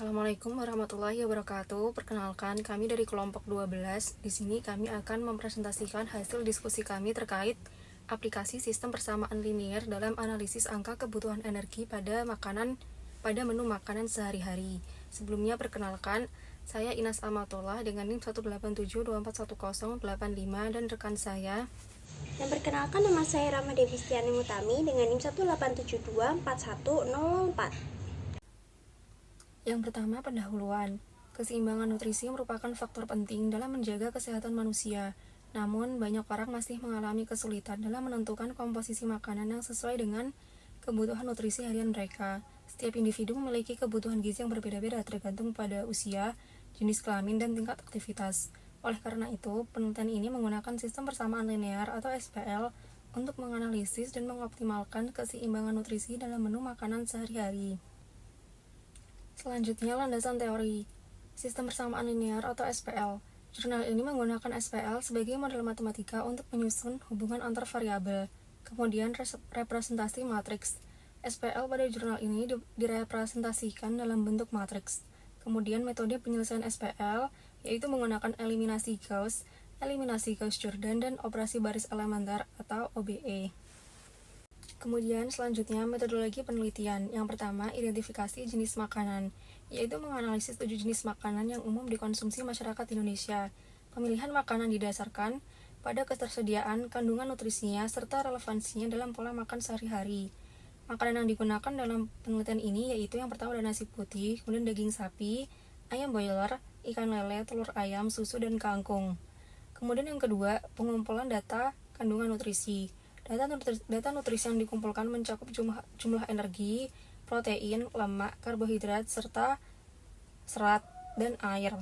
Assalamualaikum warahmatullahi wabarakatuh. Perkenalkan, kami dari kelompok 12. Di sini kami akan mempresentasikan hasil diskusi kami terkait aplikasi sistem persamaan linier dalam analisis angka kebutuhan energi pada menu makanan sehari-hari. Sebelumnya perkenalkan, saya Inas Amatullah dengan NIM 187241085 dan rekan saya. Dan perkenalkan, nama saya Rama Devistiani Mutami dengan NIM 187241004. Yang pertama, pendahuluan. Keseimbangan nutrisi merupakan faktor penting dalam menjaga kesehatan manusia. Namun, banyak orang masih mengalami kesulitan dalam menentukan komposisi makanan yang sesuai dengan kebutuhan nutrisi harian mereka. Setiap individu memiliki kebutuhan gizi yang berbeda-beda tergantung pada usia, jenis kelamin, dan tingkat aktivitas. Oleh karena itu, penelitian ini menggunakan sistem persamaan linear atau SPL untuk menganalisis dan mengoptimalkan keseimbangan nutrisi dalam menu makanan sehari-hari. Selanjutnya, landasan teori sistem persamaan linear atau SPL. Jurnal ini menggunakan SPL sebagai model matematika untuk menyusun hubungan antar variabel. Kemudian, representasi matriks. SPL pada jurnal ini direpresentasikan dalam bentuk matriks. Kemudian, metode penyelesaian SPL yaitu menggunakan eliminasi Gauss-Jordan, dan operasi baris elementer atau OBE. Kemudian selanjutnya metodologi penelitian. Yang pertama, identifikasi jenis makanan, yaitu menganalisis 7 jenis makanan yang umum dikonsumsi masyarakat Indonesia. Pemilihan makanan didasarkan pada ketersediaan, kandungan nutrisinya, serta relevansinya dalam pola makan sehari-hari. Makanan yang digunakan dalam penelitian ini yaitu yang pertama ada nasi putih, kemudian daging sapi, ayam boiler, ikan lele, telur ayam, susu, dan kangkung. Kemudian yang kedua, pengumpulan data kandungan nutrisi. Data nutrisi yang dikumpulkan mencakup jumlah energi, protein, lemak, karbohidrat, serta serat, dan air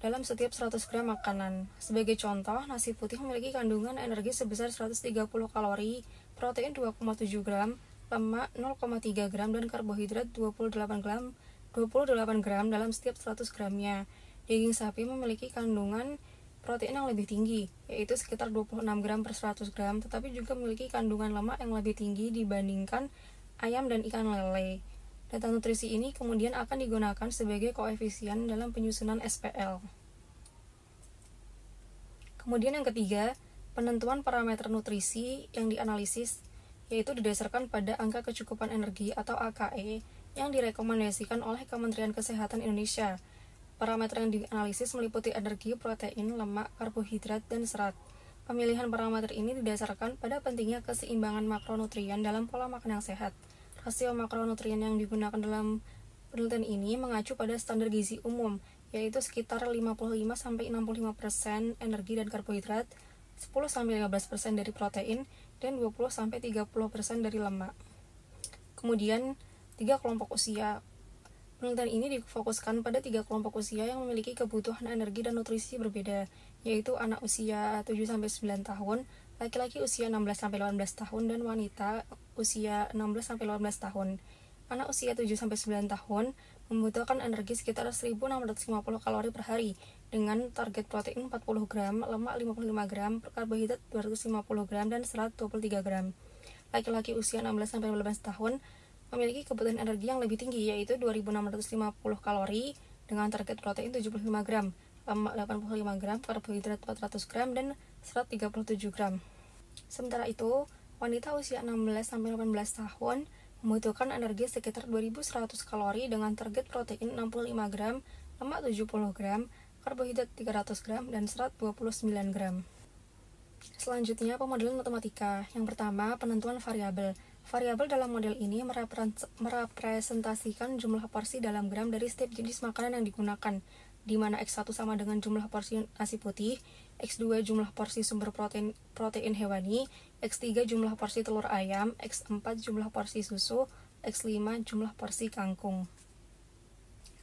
dalam setiap 100 gram makanan. Sebagai contoh, nasi putih memiliki kandungan energi sebesar 130 kalori, protein 2,7 gram, lemak 0,3 gram, dan karbohidrat 28 gram dalam setiap 100 gramnya. Daging sapi memiliki kandungan protein yang lebih tinggi, yaitu sekitar 26 gram per 100 gram, tetapi juga memiliki kandungan lemak yang lebih tinggi dibandingkan ayam dan ikan lele. Data nutrisi ini kemudian akan digunakan sebagai koefisien dalam penyusunan SPL. Kemudian yang ketiga, penentuan parameter nutrisi yang dianalisis, yaitu didasarkan pada angka kecukupan energi atau AKE yang direkomendasikan oleh Kementerian Kesehatan Indonesia. Parameter yang dianalisis meliputi energi, protein, lemak, karbohidrat, dan serat. Pemilihan parameter ini didasarkan pada pentingnya keseimbangan makronutrien dalam pola makan yang sehat. Rasio makronutrien yang digunakan dalam penelitian ini mengacu pada standar gizi umum, yaitu sekitar 55-65% energi dan karbohidrat, 10-15% dari protein, dan 20-30% dari lemak. Kemudian, 3 kelompok usia. Penelitian ini difokuskan pada 3 kelompok usia yang memiliki kebutuhan energi dan nutrisi berbeda, yaitu anak usia 7-9 tahun, laki-laki usia 16-18 tahun, dan wanita usia 16-18 tahun. Anak usia 7-9 tahun membutuhkan energi sekitar 1.650 kalori per hari, dengan target protein 40 gram, lemak 55 gram, karbohidrat 250 gram, dan serat 23 gram. Laki-laki usia 16-18 tahun memiliki kebutuhan energi yang lebih tinggi, yaitu 2.650 kalori dengan target protein 75 gram, lemak 85 gram, karbohidrat 400 gram, dan serat 37 gram. Sementara itu, wanita usia 16-18 tahun membutuhkan energi sekitar 2.100 kalori dengan target protein 65 gram, lemak 70 gram, karbohidrat 300 gram, dan serat 29 gram. Selanjutnya, pemodelan matematika. Yang pertama, penentuan variabel. Variabel dalam model ini merepresentasikan jumlah porsi dalam gram dari setiap jenis makanan yang digunakan, di mana X1 sama dengan jumlah porsi nasi putih, X2 jumlah porsi sumber protein hewani, X3 jumlah porsi telur ayam, X4 jumlah porsi susu, X5 jumlah porsi kangkung.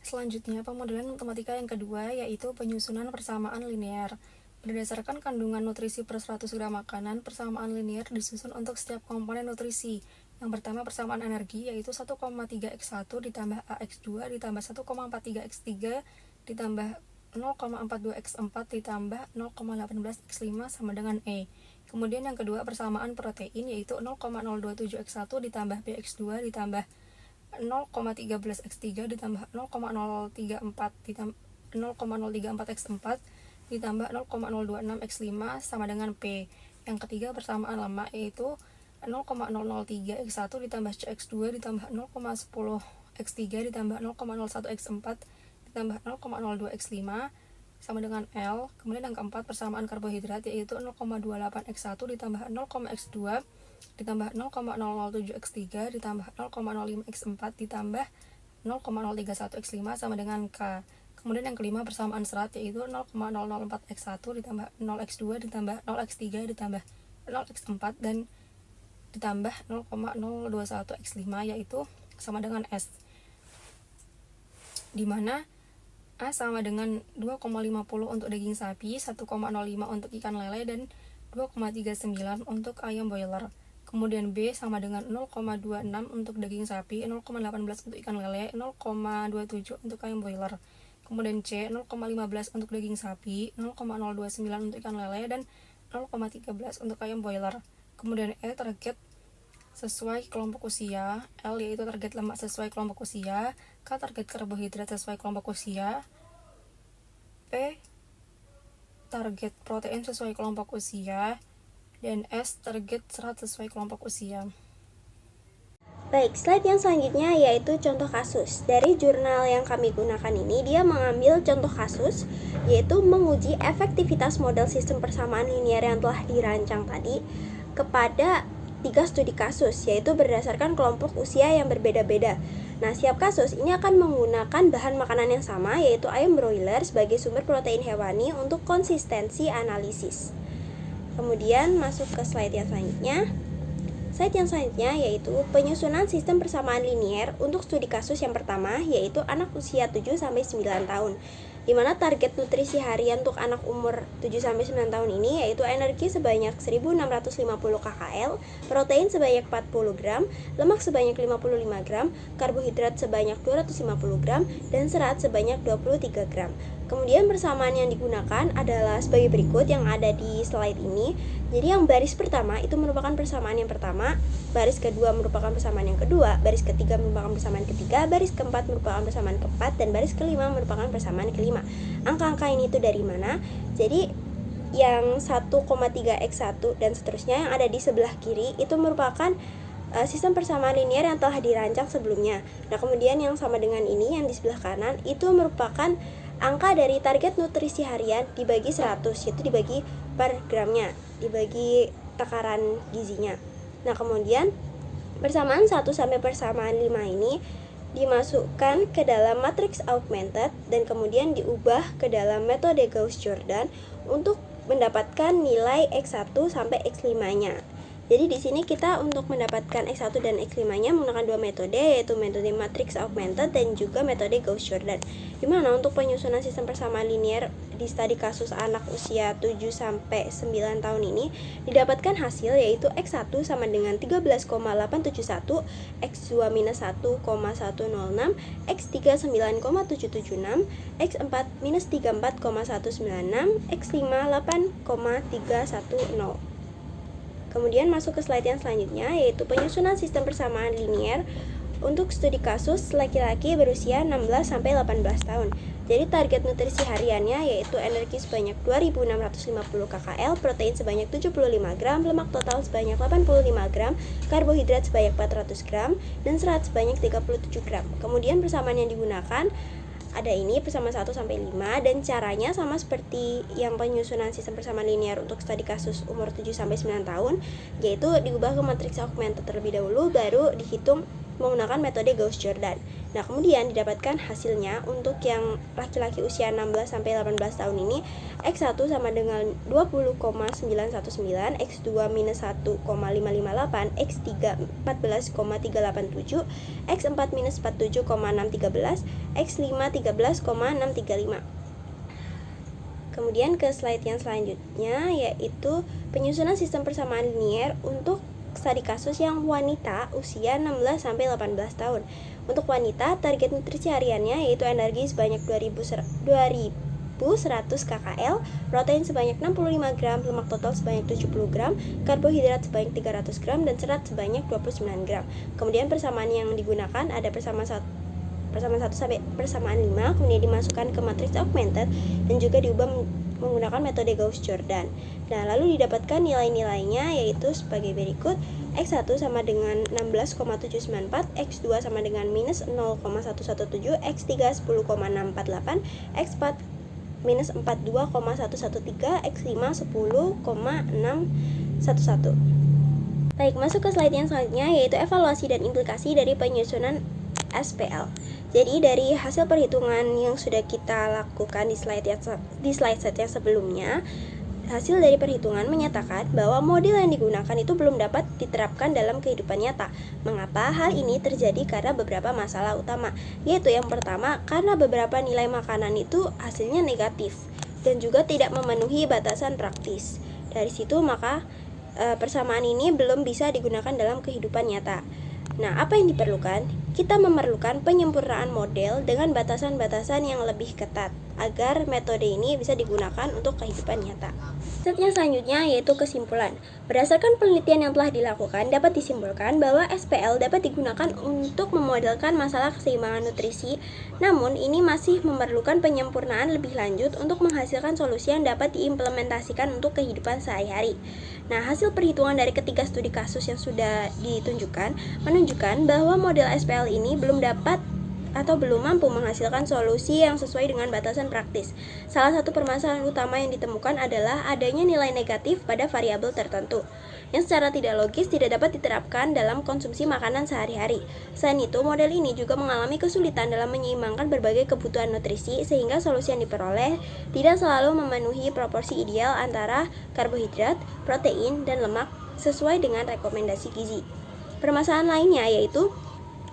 Selanjutnya, pemodelan matematika yang kedua yaitu penyusunan persamaan linear. Berdasarkan kandungan nutrisi per 100 gram makanan, persamaan linear disusun untuk setiap komponen nutrisi. Yang pertama, persamaan energi, yaitu 1,3x1 ditambah ax2 ditambah 1,43x3 ditambah 0,42x4 ditambah 0,18x5 sama dengan E. Kemudian yang kedua, persamaan protein, yaitu 0,027x1 ditambah bx2 ditambah 0,13x3 ditambah 0,034 ditambah 0,034x4 ditambah 0,026x5 sama dengan P. Yang ketiga persamaan lama yaitu 0,003x1 ditambah cx2 ditambah 0,10x3 ditambah 0,01x4 ditambah 0,02x5 sama dengan L. Kemudian yang keempat persamaan karbohidrat yaitu 0,28x1 ditambah 0,x2 ditambah 0,007x3 ditambah 0,05x4 ditambah 0,031x5 sama dengan K. Kemudian yang kelima persamaan serat yaitu 0,004x1 ditambah 0x2 ditambah 0x3 ditambah 0x4 dan ditambah 0,021x5 yaitu sama dengan S, dimana A sama dengan 2,50 untuk daging sapi, 1,05 untuk ikan lele, dan 2,39 untuk ayam boiler. Kemudian B sama dengan 0,26 untuk daging sapi, 0,18 untuk ikan lele, 0,27 untuk ayam boiler. Kemudian C 0,15 untuk daging sapi, 0,029 untuk ikan lele, dan 0,13 untuk ayam boiler. Kemudian E target sesuai kelompok usia, L yaitu target lemak sesuai kelompok usia, K target karbohidrat sesuai kelompok usia, P target protein sesuai kelompok usia, dan S target serat sesuai kelompok usia. Baik, slide yang selanjutnya yaitu contoh kasus. Dari jurnal yang kami gunakan ini, dia mengambil contoh kasus, yaitu menguji efektivitas model sistem persamaan linear yang telah dirancang tadi kepada 3 studi kasus, yaitu berdasarkan kelompok usia yang berbeda-beda. Nah, setiap kasus ini akan menggunakan bahan makanan yang sama, yaitu ayam broiler sebagai sumber protein hewani untuk konsistensi analisis. Kemudian masuk ke slide yang selanjutnya. Slide yang selanjutnya yaitu penyusunan sistem persamaan linier untuk studi kasus yang pertama, yaitu anak usia 7-9 tahun. Di mana target nutrisi harian untuk anak umur 7-9 tahun ini yaitu energi sebanyak 1650 kcal, protein sebanyak 40 gram, lemak sebanyak 55 gram, karbohidrat sebanyak 250 gram, dan serat sebanyak 23 gram. Kemudian persamaan yang digunakan adalah sebagai berikut yang ada di slide ini. Jadi yang baris pertama itu merupakan persamaan yang pertama, baris kedua merupakan persamaan yang kedua, baris ketiga merupakan persamaan ketiga, baris keempat merupakan persamaan keempat, dan baris kelima merupakan persamaan kelima. Angka-angka ini itu dari mana? Jadi yang 1,3x1 dan seterusnya yang ada di sebelah kiri itu merupakan sistem persamaan linear yang telah dirancang sebelumnya. Nah, kemudian yang sama dengan ini yang di sebelah kanan itu merupakan angka dari target nutrisi harian dibagi 100, yaitu dibagi per gramnya, dibagi takaran gizinya. Nah, kemudian persamaan 1 sampai persamaan 5 ini dimasukkan ke dalam matriks augmented dan kemudian diubah ke dalam metode Gauss-Jordan untuk mendapatkan nilai X1 sampai X5-nya. Jadi di sini kita untuk mendapatkan X1 dan X5-nya menggunakan 2 metode, yaitu metode matriks augmented dan juga metode Gauss-Jordan. Dimana untuk penyusunan sistem persamaan linear di studi kasus anak usia 7-9 tahun ini didapatkan hasil yaitu X1 sama dengan 13,871, X2 minus 1,106, X3 9,776, X4 minus 34,196, X5 8,310. Kemudian masuk ke slide yang selanjutnya yaitu penyusunan sistem persamaan linear untuk studi kasus laki-laki berusia 16-18 tahun. Jadi target nutrisi hariannya yaitu energi sebanyak 2650 kcal, protein sebanyak 75 gram, lemak total sebanyak 85 gram, karbohidrat sebanyak 400 gram, dan serat sebanyak 37 gram. Kemudian persamaan yang digunakan ada ini persamaan 1 sampai 5 dan caranya sama seperti yang penyusunan sistem persamaan linear untuk studi kasus umur 7 sampai 9 tahun, yaitu diubah ke matriks augmented terlebih dahulu baru dihitung menggunakan metode Gauss-Jordan. Nah, kemudian didapatkan hasilnya untuk yang laki-laki usia 16 sampai 18 tahun ini X1 sama dengan 20,919, X2 minus 1,558, X3 14,387, X4 minus 47,613, X5 13,635. Kemudian ke slide yang selanjutnya yaitu penyusunan sistem persamaan linear untuk studi kasus yang wanita usia 16 sampai 18 tahun. Untuk wanita, target nutrisi hariannya yaitu energi sebanyak 2000 1100 kcal, protein sebanyak 65 gram, lemak total sebanyak 70 gram, karbohidrat sebanyak 300 gram, dan serat sebanyak 29 gram. Kemudian persamaan yang digunakan ada persamaan 1 sampai persamaan 5, kemudian dimasukkan ke matriks augmented dan juga diubah menggunakan metode Gauss-Jordan. Nah, lalu didapatkan nilai-nilainya yaitu sebagai berikut. X1 sama dengan 16,794, X2 sama dengan minus 0,117, X3 10,648, X4 minus 42,113, X5 10,611. Baik, masuk ke slide yang selanjutnya yaitu evaluasi dan implikasi dari penyusunan SPL. Jadi dari hasil perhitungan yang sudah kita lakukan di slide set yang sebelumnya, hasil dari perhitungan menyatakan bahwa model yang digunakan itu belum dapat diterapkan dalam kehidupan nyata. Mengapa hal ini terjadi? Karena beberapa masalah utama, yaitu yang pertama, karena beberapa nilai makanan itu hasilnya negatif dan juga tidak memenuhi batasan praktis. Dari situ maka persamaan ini belum bisa digunakan dalam kehidupan nyata. Nah, apa yang diperlukan? Kita memerlukan penyempurnaan model dengan batasan-batasan yang lebih ketat agar metode ini bisa digunakan untuk kehidupan nyata. Step yang selanjutnya yaitu kesimpulan. Berdasarkan penelitian yang telah dilakukan, dapat disimpulkan bahwa SPL dapat digunakan untuk memodelkan masalah keseimbangan nutrisi, namun ini masih memerlukan penyempurnaan lebih lanjut untuk menghasilkan solusi yang dapat diimplementasikan untuk kehidupan sehari-hari. Nah, hasil perhitungan dari ketiga studi kasus yang sudah ditunjukkan menunjukkan bahwa model SPL ini belum dapat atau belum mampu menghasilkan solusi yang sesuai dengan batasan praktis. Salah satu permasalahan utama yang ditemukan adalah adanya nilai negatif pada variabel tertentu, yang secara tidak logis tidak dapat diterapkan dalam konsumsi makanan sehari-hari. Selain itu, model ini juga mengalami kesulitan dalam menyeimbangkan berbagai kebutuhan nutrisi, sehingga solusi yang diperoleh tidak selalu memenuhi proporsi ideal antara karbohidrat, protein, dan lemak sesuai dengan rekomendasi gizi. Permasalahan lainnya yaitu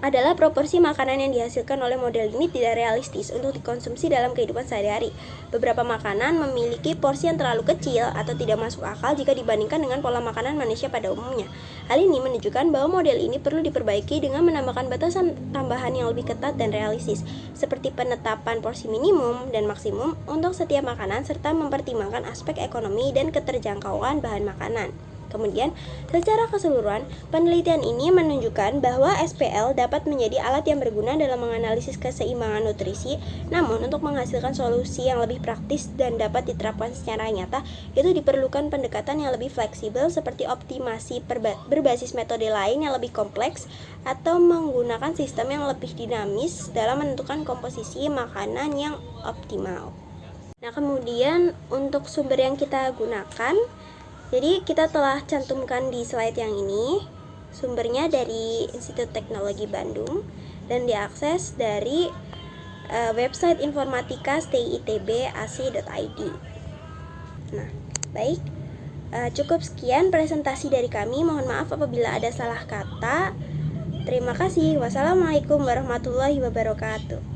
adalah proporsi makanan yang dihasilkan oleh model ini tidak realistis untuk dikonsumsi dalam kehidupan sehari-hari. Beberapa makanan memiliki porsi yang terlalu kecil atau tidak masuk akal jika dibandingkan dengan pola makanan manusia pada umumnya. Hal ini menunjukkan bahwa model ini perlu diperbaiki dengan menambahkan batasan tambahan yang lebih ketat dan realistis, seperti penetapan porsi minimum dan maksimum untuk setiap makanan serta mempertimbangkan aspek ekonomi dan keterjangkauan bahan makanan. Kemudian, secara keseluruhan, penelitian ini menunjukkan bahwa SPL dapat menjadi alat yang berguna dalam menganalisis keseimbangan nutrisi, namun untuk menghasilkan solusi yang lebih praktis dan dapat diterapkan secara nyata, itu diperlukan pendekatan yang lebih fleksibel seperti optimasi berbasis metode lain yang lebih kompleks atau menggunakan sistem yang lebih dinamis dalam menentukan komposisi makanan yang optimal. Nah, kemudian untuk sumber yang kita gunakan, jadi kita telah cantumkan di slide yang ini sumbernya dari Institut Teknologi Bandung dan diakses dari website informatika stitb.ac.id. Nah, baik, cukup sekian presentasi dari kami. Mohon maaf apabila ada salah kata. Terima kasih. Wassalamualaikum warahmatullahi wabarakatuh.